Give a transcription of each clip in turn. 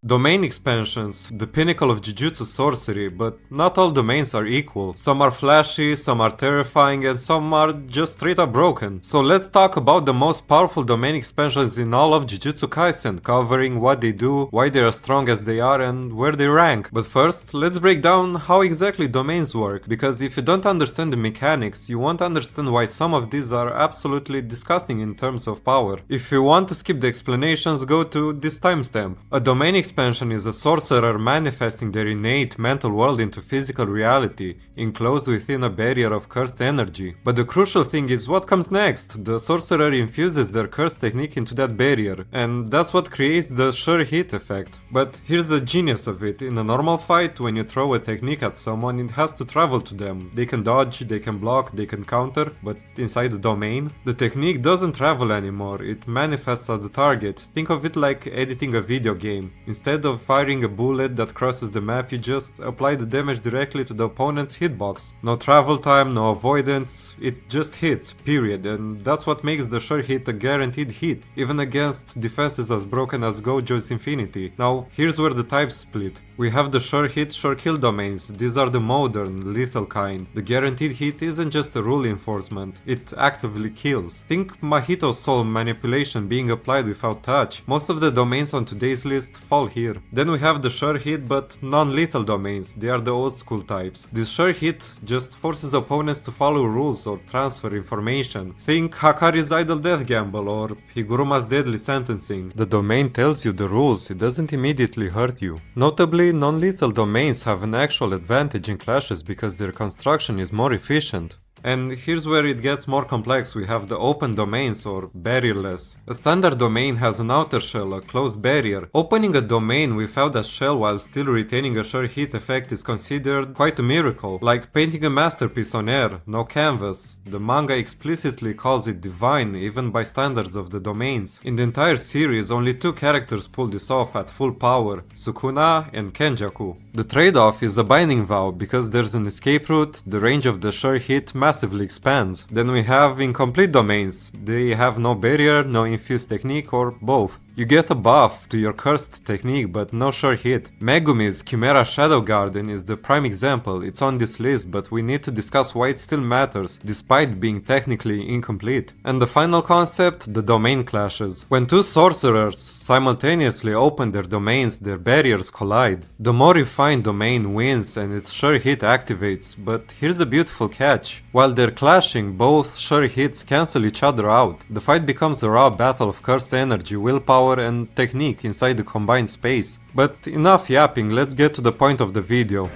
Domain expansions, the pinnacle of Jujutsu sorcery, but not all domains are equal. Some are flashy, some are terrifying, and some are just straight up broken. So let's talk about the most powerful domain expansions in all of Jujutsu Kaisen, covering what they do, why they are strong as they are, and where they rank. But first, let's break down how exactly domains work, because if you don't understand the mechanics, you won't understand why some of these are absolutely disgusting in terms of power. If you want to skip the explanations, go to this timestamp. A domain expansion is a sorcerer manifesting their innate mental world into physical reality, enclosed within a barrier of cursed energy. But the crucial thing is what comes next. The sorcerer infuses their cursed technique into that barrier, and that's what creates the sure hit effect. But here's the genius of it. In a normal fight, when you throw a technique at someone, it has to travel to them. They can dodge, they can block, they can counter, but inside the domain, the technique doesn't travel anymore, it manifests at the target. Think of it like editing a video game. Instead of firing a bullet that crosses the map, you just apply the damage directly to the opponent's hitbox. No travel time, no avoidance, it just hits, period, and that's what makes the sure hit a guaranteed hit, even against defenses as broken as Gojo's Infinity. Now, here's where the types split. We have the sure hit, sure kill domains. These are the modern, lethal kind. The guaranteed hit isn't just a rule enforcement, it actively kills. Think Mahito's soul manipulation being applied without touch. Most of the domains on today's list fall here. Then we have the sure hit but non-lethal domains. They are the old school types. This sure hit just forces opponents to follow rules or transfer information. Think Hakari's idle death gamble or Higuruma's deadly sentencing. The domain tells you the rules, it doesn't immediately hurt you. Notably, non-lethal domains have an actual advantage in clashes because their construction is more efficient. And here's where it gets more complex. We have the open domains or barrierless. A standard domain has an outer shell, a closed barrier. Opening a domain without a shell while still retaining a sure hit effect is considered quite a miracle. Like painting a masterpiece on air, no canvas. The manga explicitly calls it divine, even by standards of the domains. In the entire series, only two characters pull this off at full power, Sukuna and Kenjaku. The trade-off is a binding vow, because there's an escape route, the range of the sure hit massively expands. Then we have incomplete domains. They have no barrier, no infused technique, or both. You get a buff to your cursed technique but no sure hit. Megumi's Chimera Shadow Garden is the prime example. It's on this list, but we need to discuss why it still matters, despite being technically incomplete. And the final concept, the domain clashes. When two sorcerers simultaneously open their domains, their barriers collide. The more refined domain wins and its sure hit activates, but here's the beautiful catch. While they're clashing, both sure hits cancel each other out. The fight becomes a raw battle of cursed energy, willpower, and technique inside the combined space. But enough yapping, let's get to the point of the video.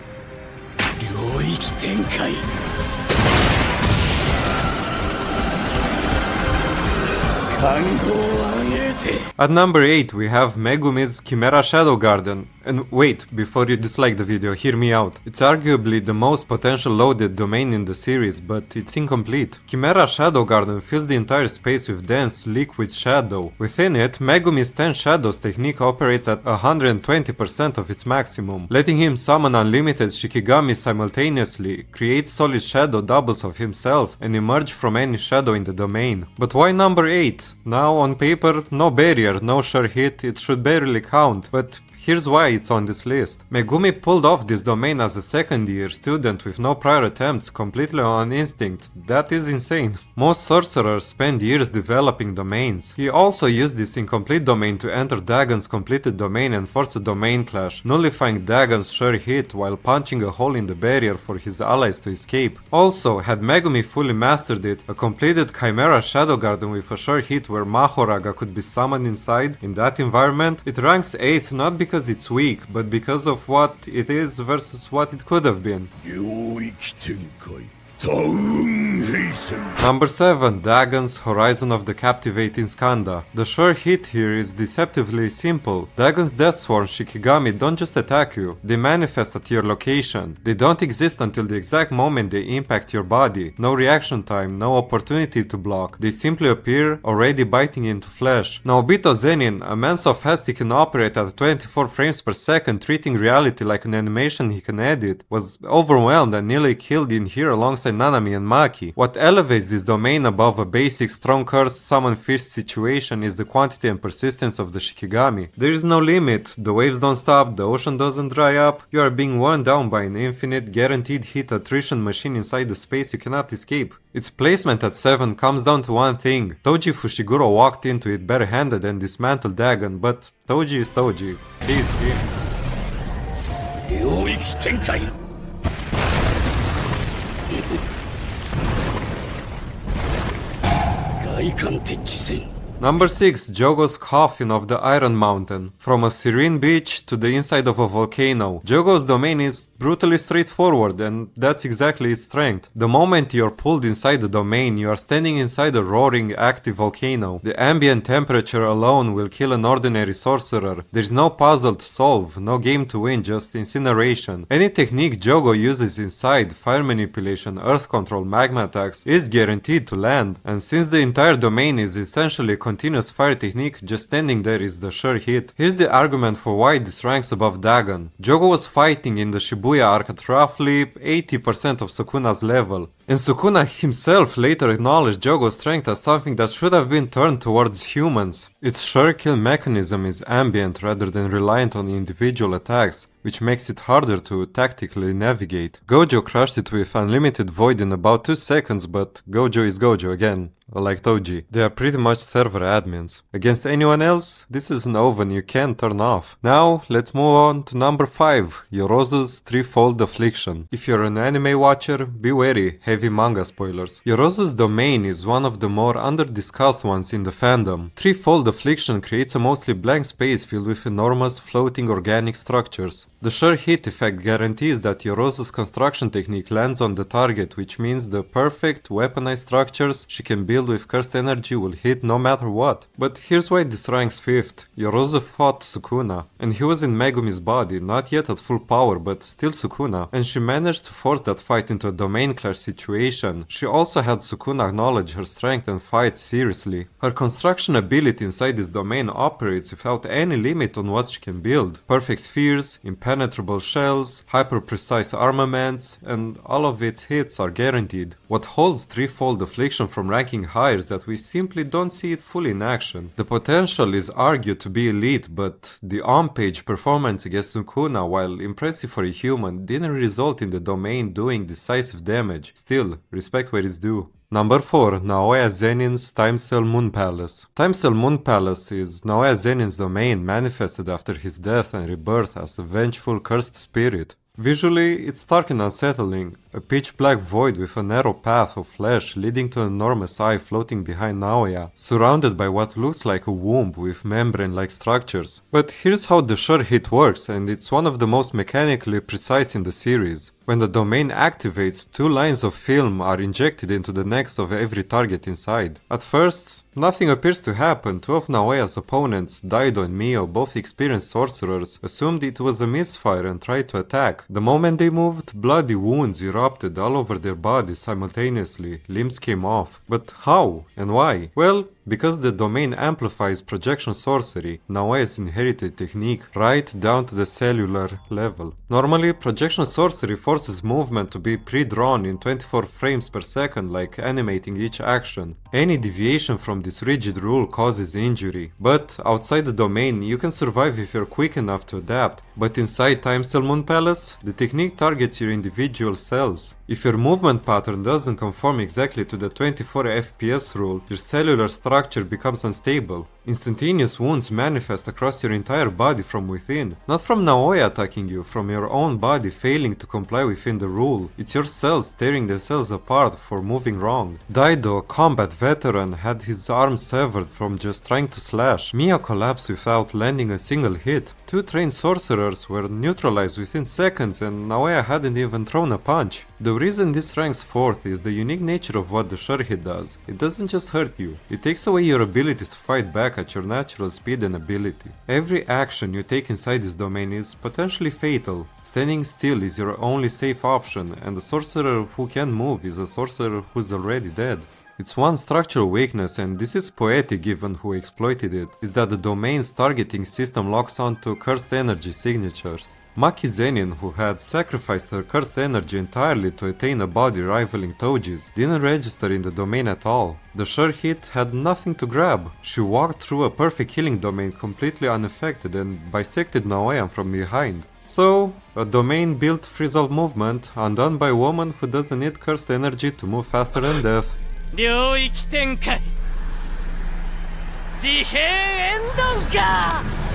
At number 8 we have Megumi's Chimera Shadow Garden. And wait, before you dislike the video, hear me out. It's arguably the most potential loaded domain in the series, but it's incomplete. Chimera Shadow Garden fills the entire space with dense, liquid shadow. Within it, Megumi's 10 Shadows technique operates at 120% of its maximum, letting him summon unlimited Shikigami simultaneously, create solid shadow doubles of himself, and emerge from any shadow in the domain. But why number 8? Now, on paper, no barrier, no sure hit, it should barely count, but here's why it's on this list. Megumi pulled off this domain as a second-year student with no prior attempts, completely on instinct. That is insane. Most sorcerers spend years developing domains. He also used this incomplete domain to enter Dagon's completed domain and force a domain clash, nullifying Dagon's sure hit while punching a hole in the barrier for his allies to escape. Also, had Megumi fully mastered it, a completed Chimera Shadow Garden with a sure hit where Mahoraga could be summoned inside, in that environment, it ranks 8th not because it's weak, but because of what it is versus what it could have been. Number 7. Dagon's Horizon of the Captivating Skanda. The sure hit here is deceptively simple. Dagon's Deathsworn Shikigami don't just attack you, they manifest at your location. They don't exist until the exact moment they impact your body. No reaction time, no opportunity to block. They simply appear, already biting into flesh. Now Obito Zenin, a man so fast he can operate at 24 frames per second, treating reality like an animation he can edit, was overwhelmed and nearly killed in here alongside alongside Nanami and Maki. What elevates this domain above a basic strong curse summon fish situation is the quantity and persistence of the Shikigami. There is no limit, the waves don't stop, the ocean doesn't dry up, you are being worn down by an infinite guaranteed hit attrition machine inside the space you cannot escape. Its placement at 7 comes down to one thing. Toji Fushiguro walked into it barehanded and dismantled Dagon, but Toji is Toji. He is him. 領域展開 外観敵戦 Number 6. Jogo's Coffin of the Iron Mountain. From a serene beach to the inside of a volcano, Jogo's domain is brutally straightforward, and that's exactly its strength. The moment you're pulled inside the domain, you are standing inside a roaring, active volcano. The ambient temperature alone will kill an ordinary sorcerer. There's no puzzle to solve, no game to win, just incineration. Any technique Jogo uses inside, fire manipulation, earth control, magma attacks, is guaranteed to land. And since the entire domain is essentially a continuous fire technique, just standing there is the sure hit. Here's the argument for why this ranks above Dagon. Jogo was fighting in the Shibuya arc at roughly 80% of Sukuna's level. And Sukuna himself later acknowledged Jogo's strength as something that should have been turned towards humans. Its sure kill mechanism is ambient rather than reliant on individual attacks, which makes it harder to tactically navigate. Gojo crushed it with Unlimited Void in about 2 seconds, but Gojo is Gojo again. Like Toji, they are pretty much server admins. Against anyone else, this is an oven you can't turn off. Now, let's move on to number 5, Yorozu's Threefold Affliction. If you're an anime watcher, be wary, heavy manga spoilers. Yorozu's domain is one of the more under-discussed ones in the fandom. Threefold Affliction creates a mostly blank space filled with enormous floating organic structures. The sure hit effect guarantees that Yorozu's construction technique lands on the target, which means the perfect weaponized structures she can build with cursed energy will hit no matter what. But here's why this ranks 5th. Yorozu fought Sukuna, and he was in Megumi's body, not yet at full power, but still Sukuna, and she managed to force that fight into a domain clash situation. She also had Sukuna acknowledge her strength and fight seriously. Her construction ability inside this domain operates without any limit on what she can build. Perfect spheres, impenetrable shells, hyper-precise armaments, and all of its hits are guaranteed. What holds Threefold Affliction from ranking higher is that we simply don't see it fully in action. The potential is argued to be elite, but the on-page performance against Sukuna, while impressive for a human, didn't result in the domain doing decisive damage. Still, respect where it's due. Number 4. Naoya Zenin's Time Cell Moon Palace. Time Cell Moon Palace is Naoya Zenin's domain manifested after his death and rebirth as a vengeful cursed spirit. Visually, it's stark and unsettling, a pitch-black void with a narrow path of flesh leading to an enormous eye floating behind Naoya, surrounded by what looks like a womb with membrane-like structures. But here's how the sure hit works, and it's one of the most mechanically precise in the series. When the domain activates, 2 lines of film are injected into the necks of every target inside. At first, nothing appears to happen. 2 of Naoya's opponents, Daido and Mio, both experienced sorcerers, assumed it was a misfire and tried to attack. The moment they moved, bloody wounds erupted all over their bodies simultaneously, limbs came off. But how and why? Well, because the domain amplifies projection sorcery, Naoya's inherited technique, right down to the cellular level. Normally, projection sorcery forces movement to be pre-drawn in 24 frames per second, like animating each action. Any deviation from this rigid rule causes injury. But outside the domain, you can survive if you're quick enough to adapt. But inside Time Cell Moon Palace, the technique targets your individual cells. If your movement pattern doesn't conform exactly to the 24 FPS rule, your cellular structure becomes unstable. Instantaneous wounds manifest across your entire body from within. Not from Naoya attacking you, from your own body failing to comply within the rule. It's your cells tearing themselves apart for moving wrong. Daido, a combat veteran, had his arm severed from just trying to slash. Mia collapsed without landing a single hit. 2 trained sorcerers were neutralized within seconds and Naoya hadn't even thrown a punch. The reason this ranks 4th is the unique nature of what the sure hit does. It doesn't just hurt you, it takes away your ability to fight back at your natural speed and ability. Every action you take inside this domain is potentially fatal. Standing still is your only safe option, and the sorcerer who can move is a sorcerer who's already dead. Its one structural weakness, and this is poetic given who exploited it, is that the domain's targeting system locks onto cursed energy signatures. Maki Zenin, who had sacrificed her cursed energy entirely to attain a body rivaling Toji's, didn't register in the domain at all. The sure hit had nothing to grab. She walked through a perfect healing domain completely unaffected and bisected Naoyan from behind. So, a domain built frizzled movement undone by a woman who doesn't need cursed energy to move faster than death. 領域展開自閉縁談か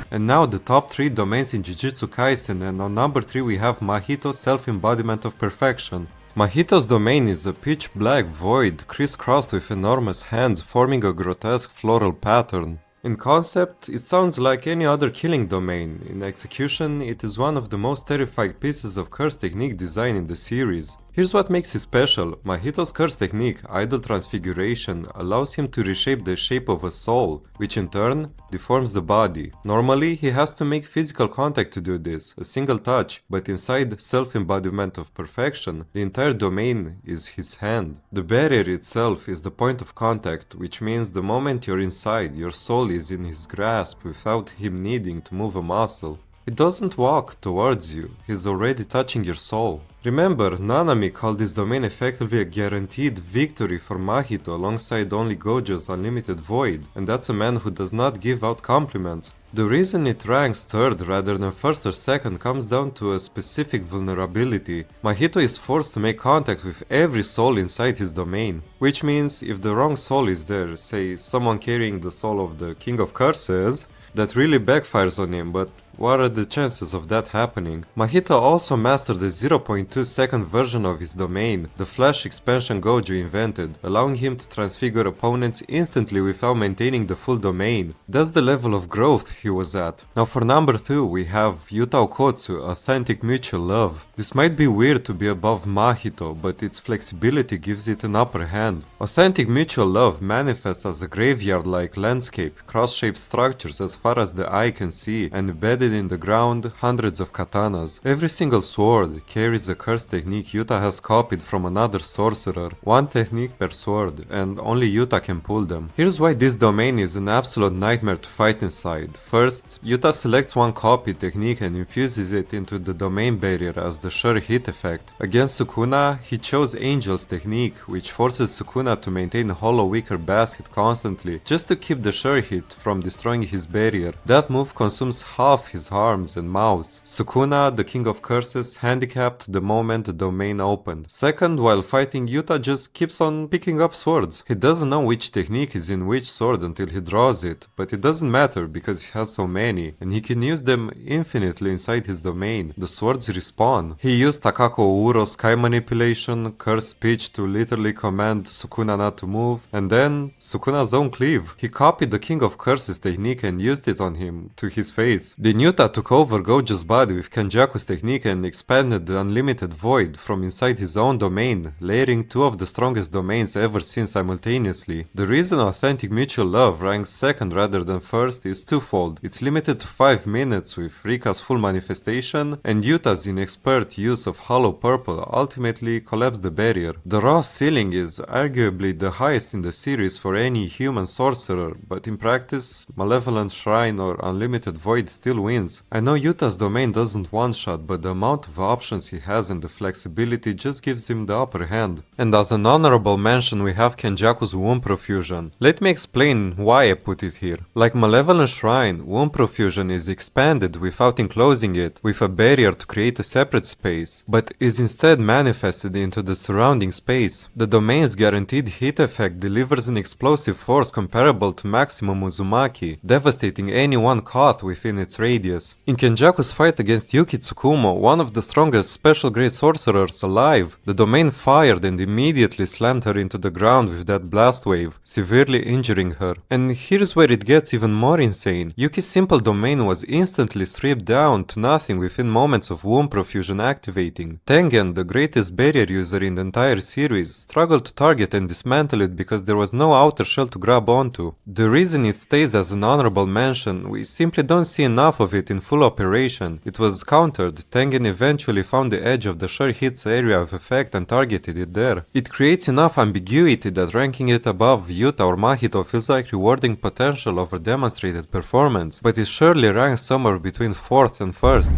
And now the top 3 domains in Jujutsu Kaisen, and on number 3 we have Mahito's Self-Embodiment of Perfection. Mahito's domain is a pitch black void crisscrossed with enormous hands forming a grotesque floral pattern. In concept, it sounds like any other killing domain. In execution, it is one of the most terrifying pieces of curse technique design in the series. Here's what makes it special. Mahito's curse technique, Idol Transfiguration, allows him to reshape the shape of a soul, which in turn deforms the body. Normally, he has to make physical contact to do this, a single touch, but inside Self-Embodiment of Perfection, the entire domain is his hand. The barrier itself is the point of contact, which means the moment you're inside, your soul is in his grasp without him needing to move a muscle. He doesn't walk towards you, he's already touching your soul. Remember, Nanami called this domain effectively a guaranteed victory for Mahito alongside only Gojo's Unlimited Void, and that's a man who does not give out compliments. The reason it ranks third rather than first or second comes down to a specific vulnerability. Mahito is forced to make contact with every soul inside his domain, which means if the wrong soul is there, say someone carrying the soul of the King of Curses, that really backfires on him, but what are the chances of that happening? Mahito also mastered the 0.2 second version of his domain, the Flash expansion Gojo invented, allowing him to transfigure opponents instantly without maintaining the full domain. That's the level of growth he was at. Now for number 2 we have Yuta Okotsu, Authentic Mutual Love. This might be weird to be above Mahito, but its flexibility gives it an upper hand. Authentic Mutual Love manifests as a graveyard-like landscape, cross-shaped structures as far as the eye can see, and embedded in the ground hundreds of katanas. Every single sword carries a curse technique Yuta has copied from another sorcerer, one technique per sword, and only Yuta can pull them. Here's why this domain is an absolute nightmare to fight inside. First, Yuta selects one copy technique and infuses it into the domain barrier as the sure hit effect. Against Sukuna, he chose Angel's technique, which forces Sukuna to maintain Hollow Wicker Basket constantly, just to keep the sure hit from destroying his barrier. That move consumes half his arms and mouths. Sukuna, the King of Curses, handicapped the moment the domain opened. Second, while fighting, Yuta just keeps on picking up swords. He doesn't know which technique is in which sword until he draws it, but it doesn't matter because he has so many, and he can use them infinitely inside his domain. The swords respawn. He used Takako Uro's Sky Manipulation, Curse Speech to literally command Sukuna not to move, and then Sukuna's own Cleave. He copied the King of Curses technique and used it on him, to his face. Then Yuta took over Gojo's body with Kenjaku's technique and expanded the Unlimited Void from inside his own domain, layering two of the strongest domains ever seen simultaneously. The reason Authentic Mutual Love ranks second rather than first is twofold. It's limited to 5 minutes with Rika's full manifestation, and Yuta's inexpert use of Hollow Purple ultimately collapsed the barrier. The raw ceiling is arguably the highest in the series for any human sorcerer, but in practice, Malevolent Shrine or Unlimited Void still wins. I know Yuta's domain doesn't one-shot, but the amount of options he has and the flexibility just gives him the upper hand. And as an honorable mention we have Kenjaku's Womb Profusion. Let me explain why I put it here. Like Malevolent Shrine, Womb Profusion is expanded without enclosing it, with a barrier to create a separate space, but is instead manifested into the surrounding space. The domain's guaranteed hit effect delivers an explosive force comparable to Maximum Uzumaki, devastating anyone caught within its radius. In Kenjaku's fight against Yuki Tsukumo, one of the strongest special grade sorcerers alive, the domain fired and immediately slammed her into the ground with that blast wave, severely injuring her. And here's where it gets even more insane. Yuki's simple domain was instantly stripped down to nothing within moments of Womb Profusion activating. Tengen, the greatest barrier user in the entire series, struggled to target and dismantle it because there was no outer shell to grab onto. The reason it stays as an honorable mention, we simply don't see enough of of it in full operation, it was countered. Tengen eventually found the edge of the sure hits area of effect and targeted it there. It creates enough ambiguity that ranking it above Yuta or Mahito feels like rewarding potential over demonstrated performance, but it surely ranks somewhere between 4th and 1st.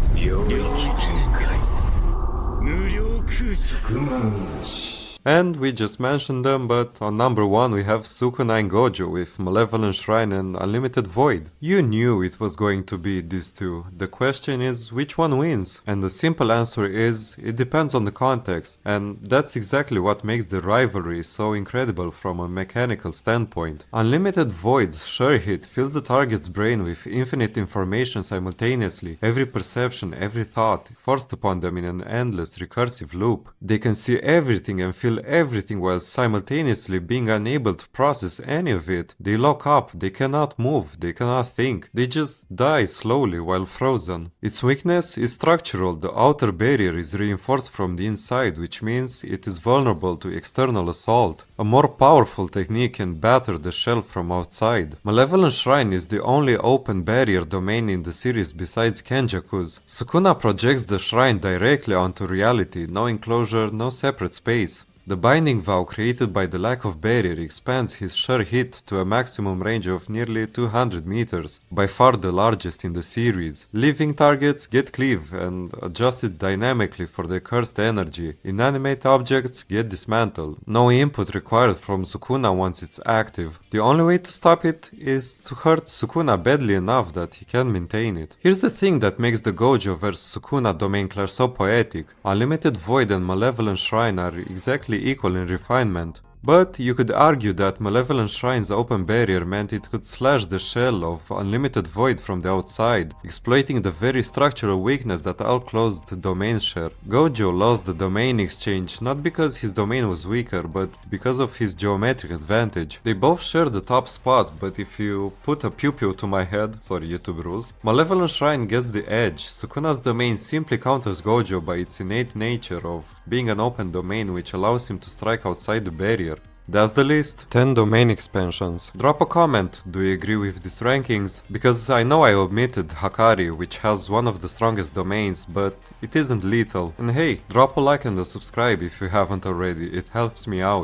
And we just mentioned them, but on number 1 we have Sukuna and Gojo with Malevolent Shrine and Unlimited Void. You knew it was going to be these two. The question is, which one wins? And the simple answer is, it depends on the context, and that's exactly what makes the rivalry so incredible from a mechanical standpoint. Unlimited Void's sure hit fills the target's brain with infinite information simultaneously, every perception, every thought, forced upon them in an endless recursive loop. They can see everything and feel everything while simultaneously being unable to process any of it. They lock up, they cannot move, they cannot think, they just die slowly while frozen. Its weakness is structural. The outer barrier is reinforced from the inside, which means it is vulnerable to external assault. A more powerful technique can batter the shell from outside. Malevolent Shrine is the only open barrier domain in the series besides Kenjaku's. Sukuna projects the shrine directly onto reality, no enclosure, no separate space. The binding vow created by the lack of barrier expands his sure hit to a maximum range of nearly 200 meters, by far the largest in the series. Living targets get cleaved and adjusted dynamically for the cursed energy. Inanimate objects get dismantled. No input required from Sukuna once it's active. The only way to stop it is to hurt Sukuna badly enough that he can maintain it. Here's the thing that makes the Gojo vs Sukuna domain clash so poetic. Unlimited Void and Malevolent Shrine are exactly equal in refinement. But you could argue that Malevolent Shrine's open barrier meant it could slash the shell of Unlimited Void from the outside, exploiting the very structural weakness that outclosed the domain share. Gojo lost the domain exchange not because his domain was weaker, but because of his geometric advantage. They both share the top spot, but if you put a pew-pew to my head, sorry YouTube rules, Malevolent Shrine gets the edge. Sukuna's domain simply counters Gojo by its innate nature of being an open domain which allows him to strike outside the barrier. That's the list. 10 domain expansions. Drop a comment, do you agree with these rankings? Because I know I omitted Hakari, which has one of the strongest domains, but it isn't lethal. And hey, drop a like and a subscribe if you haven't already, it helps me out.